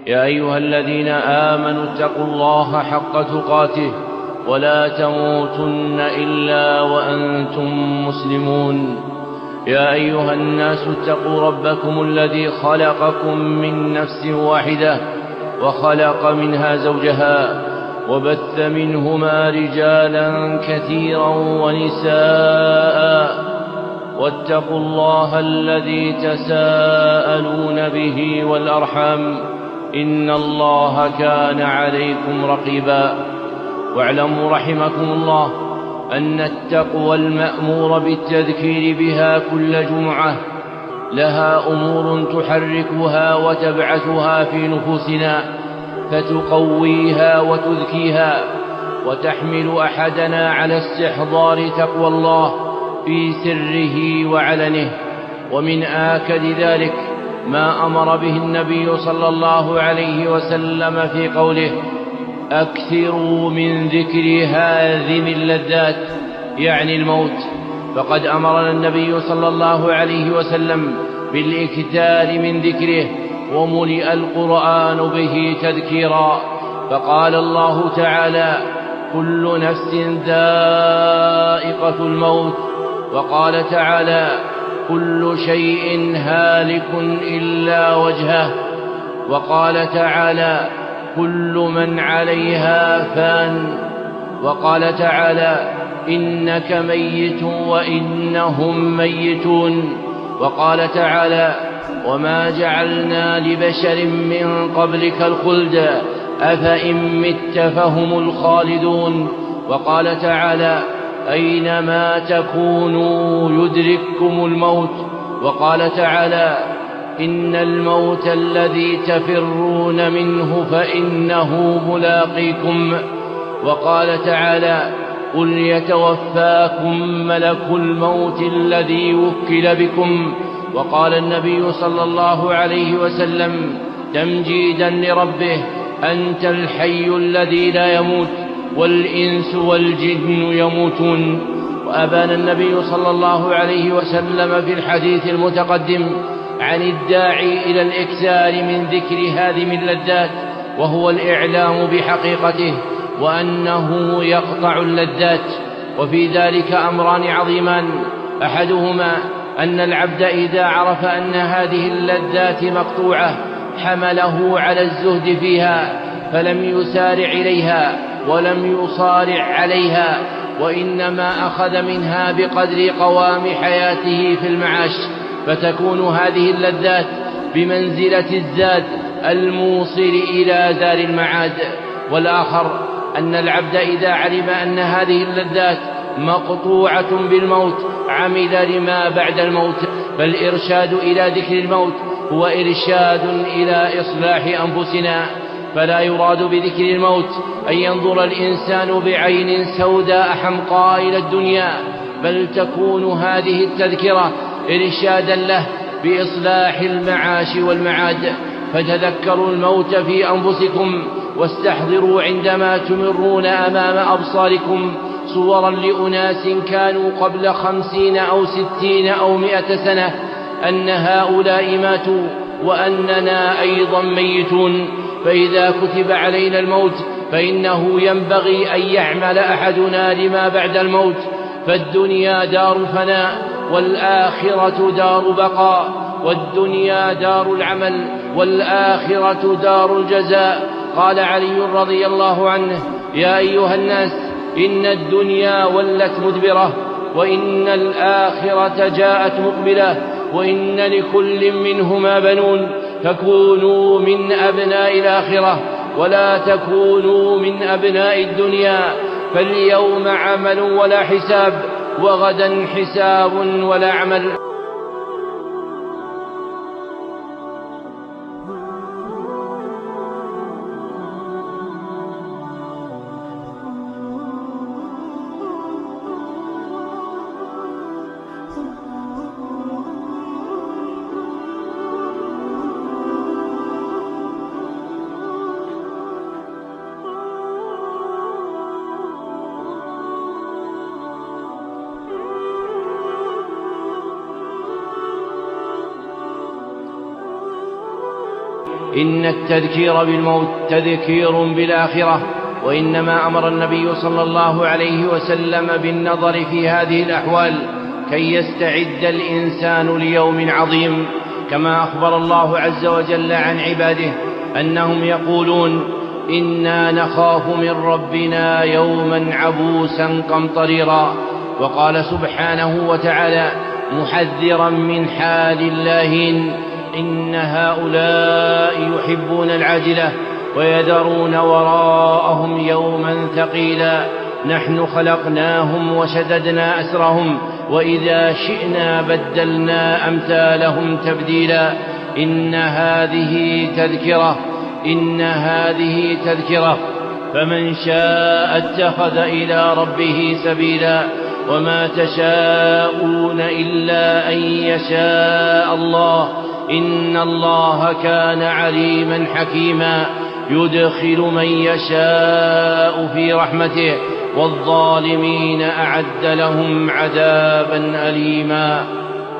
يا أيها الذين آمنوا اتقوا الله حق تقاته ولا تموتن إلا وأنتم مسلمون. يا أيها الناس اتقوا ربكم الذي خلقكم من نفس واحدة وخلق منها زوجها وبث منهما رجالا كثيرا ونساء، واتقوا الله الذي تساءلون به والأرحام إن الله كان عليكم رقيبا. واعلموا رحمكم الله أن التقوى المأمور بالتذكير بها كل جمعة لها أمور تحركها وتبعثها في نفوسنا فتقويها وتذكيها وتحمل أحدنا على استحضار تقوى الله في سره وعلنه. ومن آكد ذلك ما أمر به النبي صلى الله عليه وسلم في قوله: أكثروا من ذكر هذه اللذات، يعني الموت. فقد أمرنا النبي صلى الله عليه وسلم بالإكثار من ذكره، وملئ القرآن به تذكيرا، فقال الله تعالى: كل نفس ذائقة الموت. وقال تعالى: كل شيء هالك إلا وجهه. وقال تعالى: كل من عليها فان. وقال تعالى: إنك ميت وإنهم ميتون. وقال تعالى: وما جعلنا لبشر من قبلك الخلد أفإن مت فهم الخالدون. وقال تعالى: أينما تكونوا يدرككم الموت. وقال تعالى: إن الموت الذي تفرون منه فإنه ملاقيكم. وقال تعالى: قل يتوفاكم ملك الموت الذي وكل بكم. وقال النبي صلى الله عليه وسلم تمجيدا لربه: أنت الحي الذي لا يموت والإنس والجن يموتون. وأبان النبي صلى الله عليه وسلم في الحديث المتقدم عن الداعي إلى الإكثار من ذكر هذه اللذات، وهو الإعلام بحقيقته وأنه يقطع اللذات. وفي ذلك أمران عظيمان: أحدهما أن العبد إذا عرف أن هذه اللذات مقطوعة حمله على الزهد فيها، فلم يسارع إليها ولم يصارع عليها، وإنما أخذ منها بقدر قوام حياته في المعاش، فتكون هذه اللذات بمنزلة الزاد الموصل إلى دار المعاد. والآخر أن العبد إذا علم أن هذه اللذات مقطوعة بالموت عمل لما بعد الموت. فالإرشاد إلى ذكر الموت هو إرشاد إلى إصلاح أنفسنا، فلا يراد بذكر الموت أن ينظر الإنسان بعين سوداء حمقاء إلى الدنيا، بل تكون هذه التذكرة إرشادا له بإصلاح المعاش والمعاد. فتذكروا الموت في أنفسكم واستحضروا عندما تمرون أمام أبصاركم صورا لأناس كانوا قبل 50 أو 60 أو 100 سنة أن هؤلاء ماتوا وأننا أيضا ميتون. فإذا كتب علينا الموت فإنه ينبغي أن يعمل أحدنا لما بعد الموت، فالدنيا دار فناء والآخرة دار بقاء، والدنيا دار العمل والآخرة دار الجزاء. قال علي رضي الله عنه: يا أيها الناس، إن الدنيا ولت مدبرة، وإن الآخرة جاءت مقبلة، وإن لكل منهما بنون، فكونوا من أبناء الآخرة ولا تكونوا من أبناء الدنيا. فاليوم عمل ولا حساب، وغدا حساب ولا عمل. إن التذكير بالموت تذكير بالآخرة، وإنما أمر النبي صلى الله عليه وسلم بالنظر في هذه الأحوال كي يستعد الإنسان ليوم عظيم، كما أخبر الله عز وجل عن عباده أنهم يقولون إنا نخاف من ربنا يوما عبوسا قمطريرا. وقال سبحانه وتعالى محذرا من حال اللاهين إن هؤلاء يحبون العاجلة ويذرون وراءهم يوما ثقيلا نحن خلقناهم وشددنا أسرهم وإذا شئنا بدلنا أمثالهم تبديلا. إن هذه تذكرة فمن شاء اتخذ إلى ربه سبيلا وما تشاءون إلا أن يشاء الله إن الله كان عليما حكيما يدخل من يشاء في رحمته والظالمين أعد لهم عذابا أليما.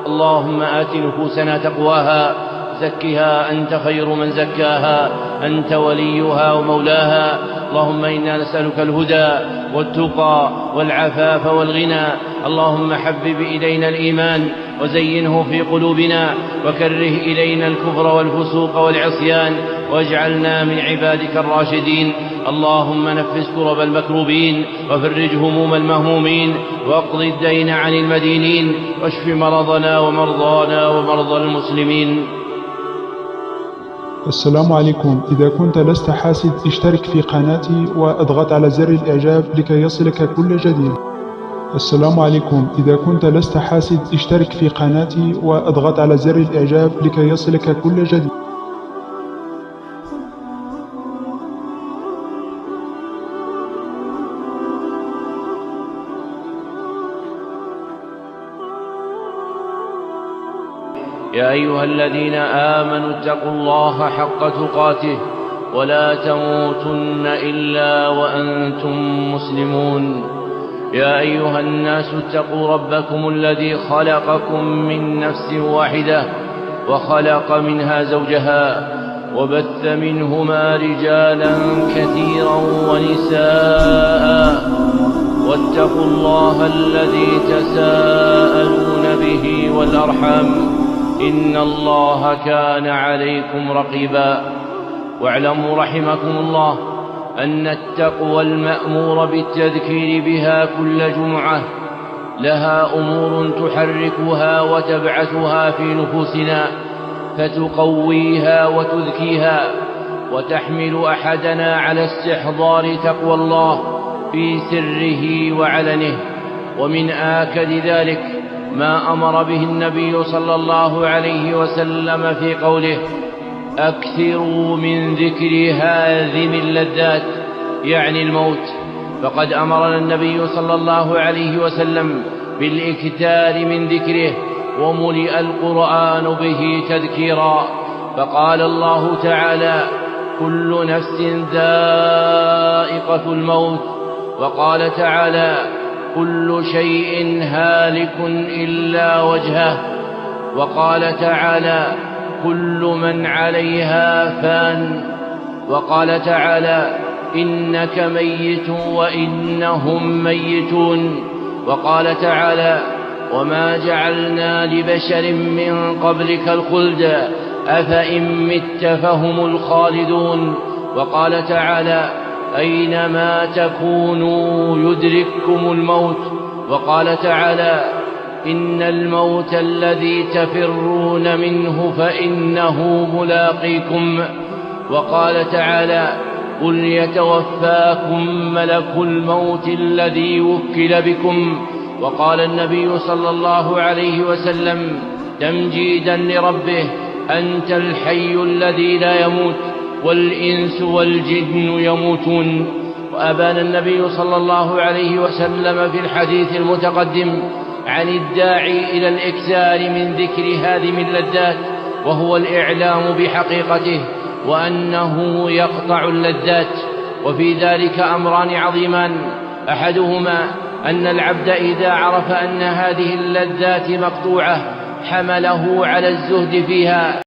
اللهم آت نفوسنا تقواها زكها أنت خير من زكاها أنت وليها ومولاها. اللهم إنا نسألك الهدى والتقى والعفاف والغنى. اللهم حبب إلينا الإيمان وزينه في قلوبنا وكره إلينا الكفر والفسوق والعصيان واجعلنا من عبادك الراشدين. اللهم نفس كرب المكروبين وفرج هموم المهمومين واقض الدين عن المدينين واشف مرضنا ومرضانا ومرضى المسلمين. السلام عليكم. إذا كنت لست حاسد اشترك في قناتي واضغط على زر الإعجاب لكي يصلك كل جديد. السلام عليكم. إذا كنت لست حاسد اشترك في قناتي واضغط على زر الإعجاب لكي يصلك كل جديد. يا أيها الذين آمنوا اتقوا الله حق تقاته ولا تموتن إلا وأنتم مسلمون. يا أيها الناس اتقوا ربكم الذي خلقكم من نفس واحدة وخلق منها زوجها وبث منهما رجالا كثيرا ونساء واتقوا الله الذي تساءلون به والأرحام إن الله كان عليكم رقيبا. واعلموا رحمكم الله أن التقوى المأمور بالتذكير بها كل جمعة لها أمور تحركها وتبعثها في نفوسنا فتقويها وتذكيها وتحمل أحدنا على استحضار تقوى الله في سره وعلنه. ومن آكد ذلك ما أمر به النبي صلى الله عليه وسلم في قوله أكثروا من ذكر هاذم اللذات يعني الموت. فقد أمرنا النبي صلى الله عليه وسلم بالإكثار من ذكره وملئ القرآن به تذكيرا. فقال الله تعالى كل نفس ذائقة الموت. وقال تعالى كل شيء هالك إلا وجهه. وقال تعالى كل من عليها فان. وقال تعالى إنك ميت وإنهم ميتون. وقال تعالى وما جعلنا لبشر من قبلك الخلد أفإن مت فهم الخالدون. وقال تعالى أينما تكونوا يدرككم الموت. وقال تعالى إن الموت الذي تفرون منه فإنه ملاقيكم. وقال تعالى قل يتوفاكم ملك الموت الذي وكل بكم. وقال النبي صلى الله عليه وسلم تمجيدا لربه أنت الحي الذي لا يموت والإنس والجن يموتون. وأبان النبي صلى الله عليه وسلم في الحديث المتقدم عن الداعي إلى الإكثار من ذكر هذه اللذات وهو الإعلام بحقيقته وأنه يقطع اللذات. وفي ذلك أمران عظيمان أحدهما أن العبد إذا عرف أن هذه اللذات مقطوعة حمله على الزهد فيها